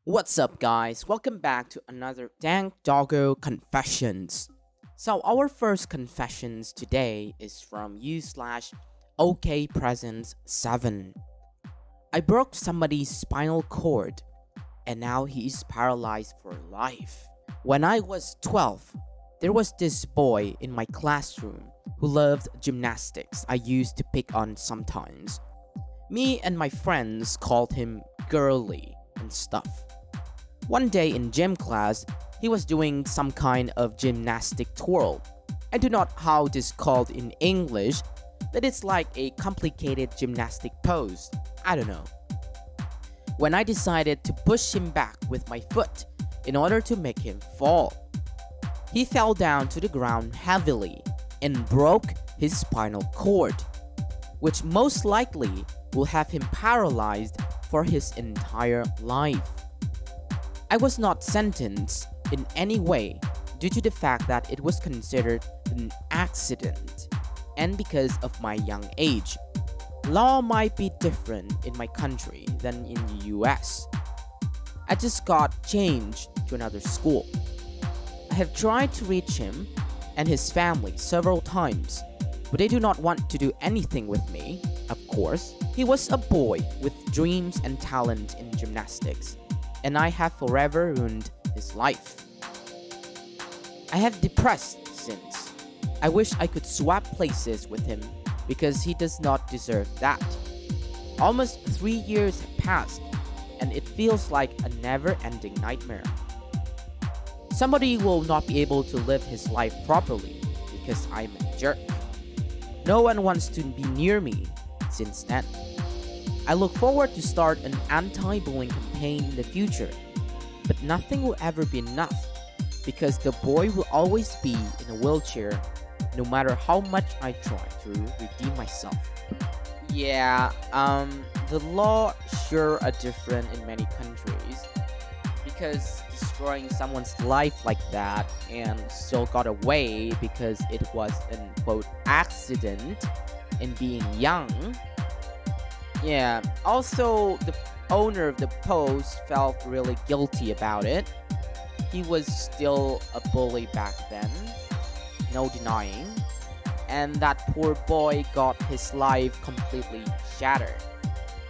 What's up, guys? Welcome back to another Dank Doggo Confessions. So, our first confessions today is from you/OK Presence 7. I broke somebody's spinal cord, and now he is paralyzed for life. When I was 12, there was this boy in my classroom who loved gymnastics I used to pick on sometimes. Me and my friends called him girly and stuff. One day in gym class, he was doing some kind of gymnastic twirl. I do not know how this called in English, but it's like a complicated gymnastic pose. I don't know. When I decided to push him back with my foot in order to make him fall, he fell down to the ground heavily and broke his spinal cord, which most likely will have him paralyzed for his entire life. I was not sentenced in any way due to the fact that it was considered an accident and because of my young age. Law might be different in my country than in the US. I just got changed to another school. I have tried to reach him and his family several times, but they do not want to do anything with me, of course. He was a boy with dreams and talent in gymnastics, and I have forever ruined his life. I have depressed since. I wish I could swap places with him because he does not deserve that. Almost 3 years have passed, and it feels like a never-ending nightmare. Somebody will not be able to live his life properly because I'm a jerk. No one wants to be near me since then. I look forward to start an anti-bullying campaign in the future, but nothing will ever be enough because the boy will always be in a wheelchair no matter how much I try to redeem myself. Yeah, the law sure are different in many countries because destroying someone's life like that and still got away because it was an quote accident and being young. Yeah, also the owner of the post felt really guilty about it. He was still a bully back then, no denying. And that poor boy got his life completely shattered.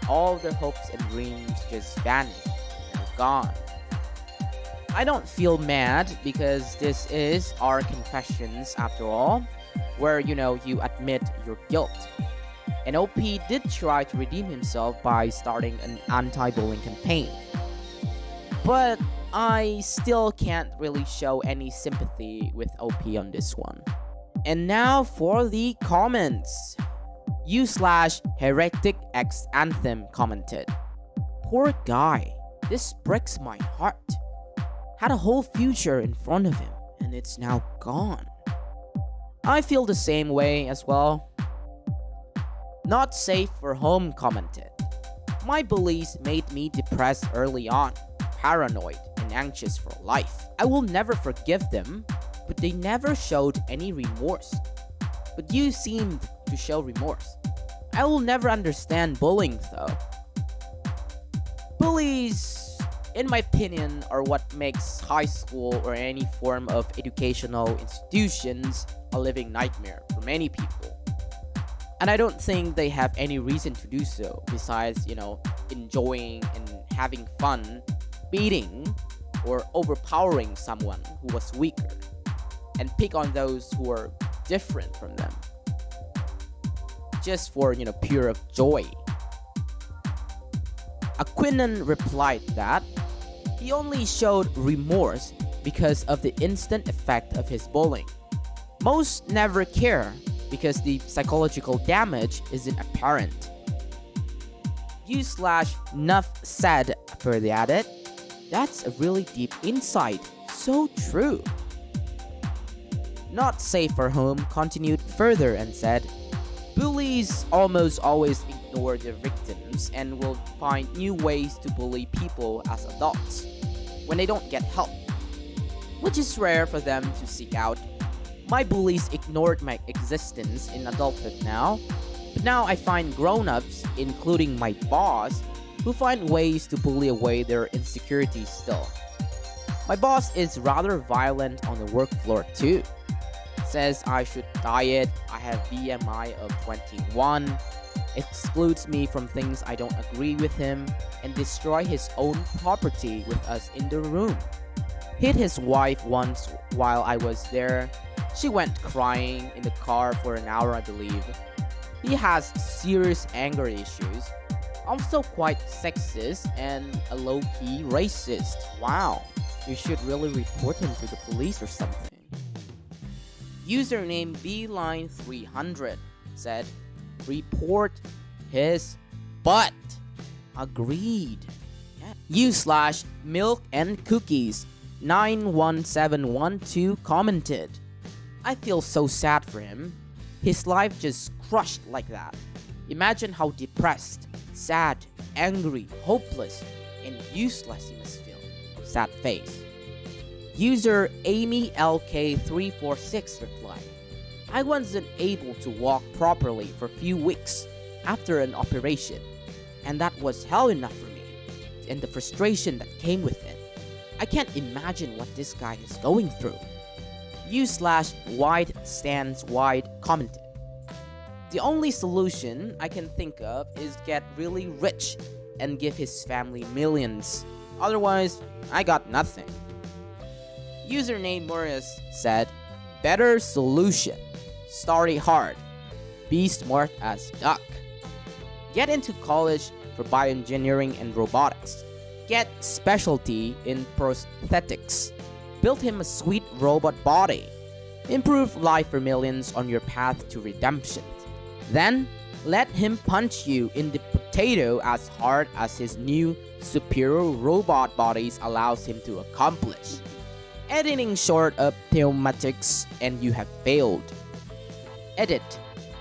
All the hopes and dreams just vanished and are gone. I don't feel mad because this is our confessions after all, where you admit your guilt. And OP did try to redeem himself by starting an anti-bullying campaign. But I still can't really show any sympathy with OP on this one. And now for the comments. You/Heretic X Anthem commented, "Poor guy, this breaks my heart. Had a whole future in front of him and it's now gone." I feel the same way as well. Not Safe for Home commented, "My bullies made me depressed early on, paranoid and anxious for life. I will never forgive them, but they never showed any remorse. But you seemed to show remorse. I will never understand bullying though. Bullies, in my opinion, are what makes high school or any form of educational institutions a living nightmare for many people. And I don't think they have any reason to do so besides, enjoying and having fun beating or overpowering someone who was weaker and pick on those who are different from them just for, pure of joy." Aquinan replied that he only showed remorse because of the instant effect of his bullying. Most never care because the psychological damage isn't apparent. You/Nuff said further added, "That's a really deep insight. So true." Not Safe for Home continued further and said, "Bullies almost always ignore their victims and will find new ways to bully people as adults when they don't get help, which is rare for them to seek out. My bullies ignored my existence in adulthood now, but now I find grown-ups, including my boss, who find ways to bully away their insecurities still. My boss is rather violent on the work floor too. Says I should diet, I have BMI of 21, excludes me from things I don't agree with him, and destroy his own property with us in the room. Hit his wife once while I was there. She went crying in the car for an hour, I believe. He has serious anger issues, also quite sexist and a low-key racist. Wow, you should really report him to the police or something. Username Beeline300 said, report his butt. Agreed. U/milk and cookies 91712 commented, I feel so sad for him. His life just crushed like that. Imagine how depressed, sad, angry, hopeless, and useless he must feel. Sad face. User AmyLK346 replied, I wasn't able to walk properly for a few weeks after an operation, and that was hell enough for me, and the frustration that came with it. I can't imagine what this guy is going through. U/wide stands wide commented, the only solution I can think of is get really rich and give his family millions. Otherwise, I got nothing. Username Morris said, better solution. Study hard. Be smart as duck. Get into college for bioengineering and robotics. Get specialty in prosthetics. Build him a sweet robot body. Improve life for millions on your path to redemption. Then, let him punch you in the potato as hard as his new superior robot bodies allows him to accomplish. Editing short of theomatics and you have failed. Edit.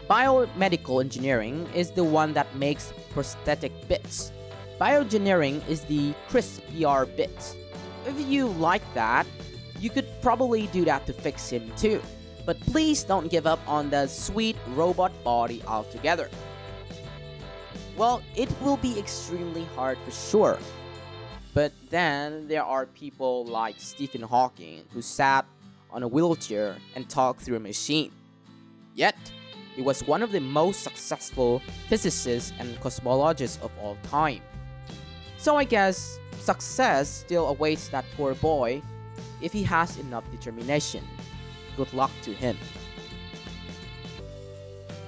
Biomedical engineering is the one that makes prosthetic bits. Bioengineering is the crispier bits. If you like that, you could probably do that to fix him too. But please don't give up on the sweet robot body altogether. Well, it will be extremely hard for sure. But then there are people like Stephen Hawking who sat on a wheelchair and talked through a machine. Yet, he was one of the most successful physicists and cosmologists of all time. So I guess success still awaits that poor boy if he has enough determination. Good luck to him.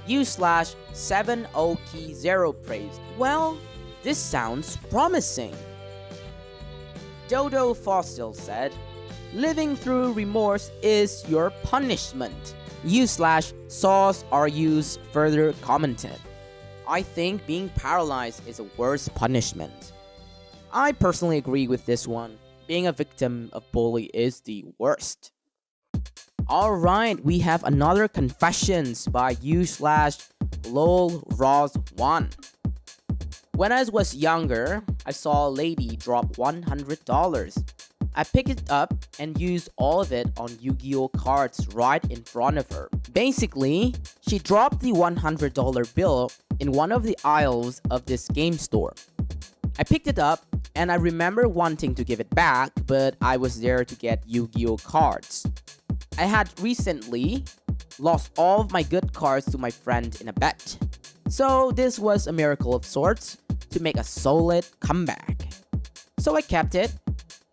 U/7OK0 praised, well, this sounds promising. Dodo Fossil said, living through remorse is your punishment. U/sauce are used further commented, I think being paralyzed is a worse punishment. I personally agree with this one. Being a victim of bully is the worst. Alright, we have another confessions by U/lolros1. When I was younger, I saw a lady drop $100. I picked it up and used all of it on Yu-Gi-Oh cards right in front of her. Basically, she dropped the $100 bill in one of the aisles of this game store. I picked it up and I remember wanting to give it back, but I was there to get Yu-Gi-Oh cards. I had recently lost all of my good cards to my friend in a bet. So this was a miracle of sorts to make a solid comeback. So I kept it.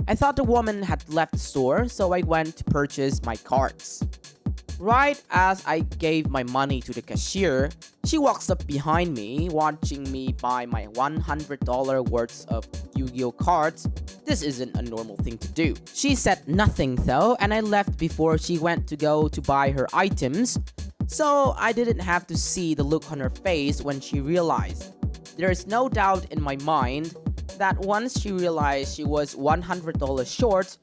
I thought the woman had left the store, so I went to purchase my cards. Right as I gave my money to the cashier, she walks up behind me, watching me buy my $100 worth of Yu-Gi-Oh cards. This isn't a normal thing to do. She said nothing though, and I left before she went to go to buy her items, so I didn't have to see the look on her face when she realized. There is no doubt in my mind that once she realized she was $100 short,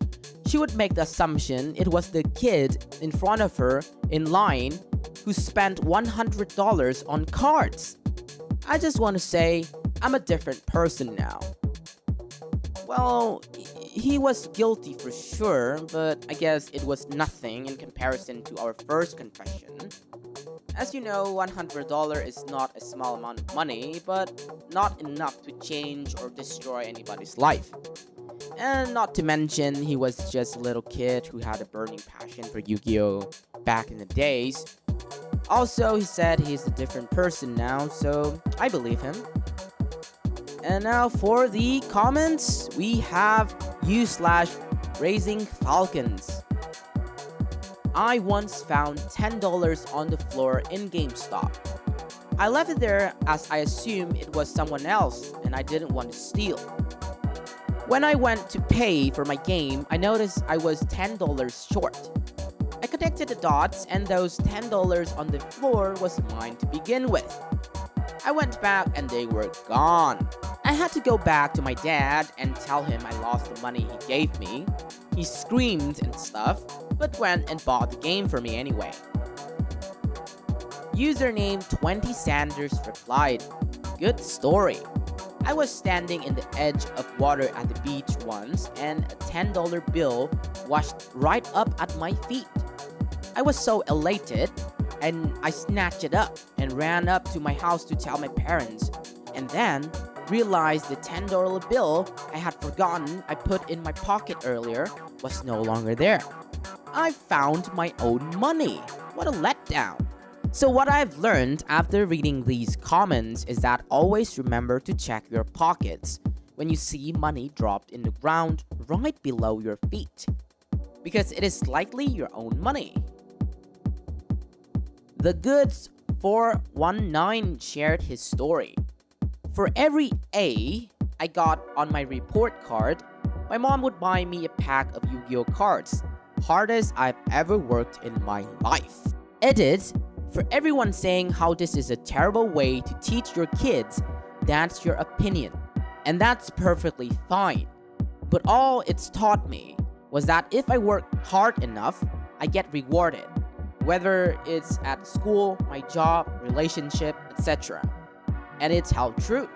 she would make the assumption it was the kid in front of her in line who spent $100 on cards. I just want to say, I'm a different person now. Well, he was guilty for sure, but I guess it was nothing in comparison to our first confession. As you know, $100 is not a small amount of money, but not enough to change or destroy anybody's life. And not to mention, he was just a little kid who had a burning passion for Yu-Gi-Oh! Back in the days. Also, he said he's a different person now, so I believe him. And now for the comments, we have u/raising falcons. I once found $10 on the floor in GameStop. I left it there as I assumed it was someone else and I didn't want to steal. When I went to pay for my game, I noticed I was $10 short. I connected the dots and those $10 on the floor was mine to begin with. I went back and they were gone. I had to go back to my dad and tell him I lost the money he gave me. He screamed and stuff, but went and bought the game for me anyway. Username 20 Sanders replied, "Good story. I was standing in the edge of water at the beach once and a $10 bill washed right up at my feet. I was so elated and I snatched it up and ran up to my house to tell my parents, and then realized the $10 bill I had forgotten I put in my pocket earlier was no longer there. I found my own money. What a letdown." So what I've learned after reading these comments is that always remember to check your pockets when you see money dropped in the ground right below your feet, because it is likely your own money. The Goods 419 shared his story. For every A I got on my report card, my mom would buy me a pack of Yu-Gi-Oh cards. Hardest I've ever worked in my life. Edit, for everyone saying how this is a terrible way to teach your kids, that's your opinion. And that's perfectly fine. But all it's taught me was that if I work hard enough, I get rewarded. Whether it's at school, my job, relationship, etc. And it's held true.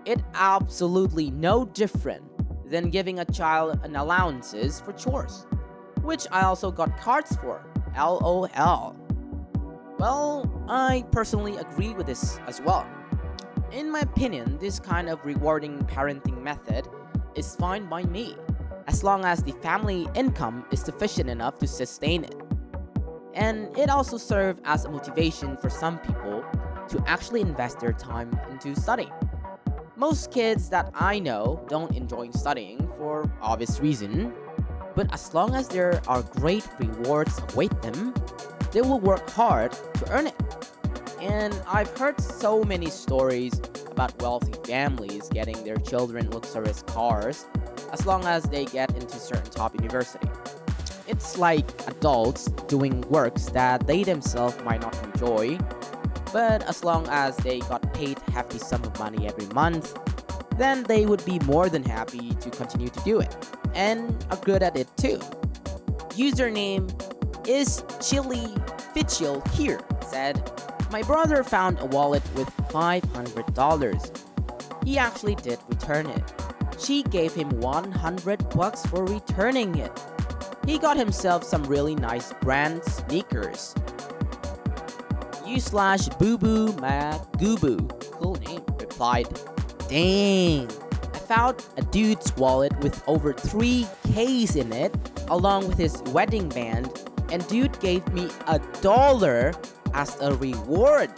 It's absolutely no different than giving a child an allowances for chores, which I also got cards for, LOL. Well, I personally agree with this as well. In my opinion, this kind of rewarding parenting method is fine by me, as long as the family income is sufficient enough to sustain it. And it also serves as a motivation for some people to actually invest their time into studying. Most kids that I know don't enjoy studying for obvious reason, but as long as there are great rewards await them, they will work hard to earn it. And I've heard so many stories about wealthy families getting their children luxurious cars as long as they get into certain top university. It's like adults doing works that they themselves might not enjoy, but as long as they got paid a hefty sum of money every month, then they would be more than happy to continue to do it, and are good at it too. Username is Chili Fitchel here said, "My brother found a wallet with $500. He actually did return it. She gave him $100 for returning it. He got himself some really nice brand sneakers." u/Boo Magoobu, cool name, replied, "Dang, I found a dude's wallet with over 3Ks in it, along with his wedding band, and dude gave me $1 as a reward."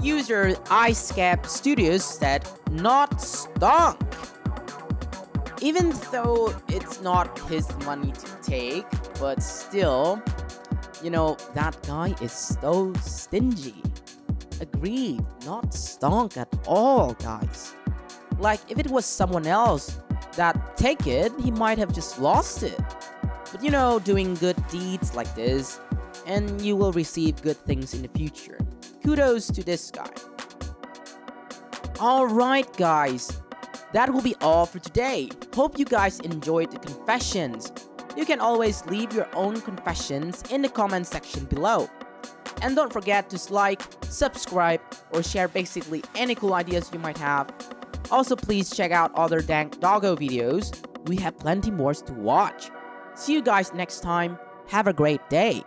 User iScap Studios said, "Not stunk." Even though it's not his money to take, but still, that guy is so stingy. Agreed, not stunk at all, guys. Like, if it was someone else that take it, he might have just lost it. But doing good deeds like this, and you will receive good things in the future. Kudos to this guy. Alright guys, that will be all for today. Hope you guys enjoyed the confessions. You can always leave your own confessions in the comment section below. And don't forget to like, subscribe, or share basically any cool ideas you might have. Also, please check out other Dank Doggo videos. We have plenty more to watch. See you guys next time. Have a great day.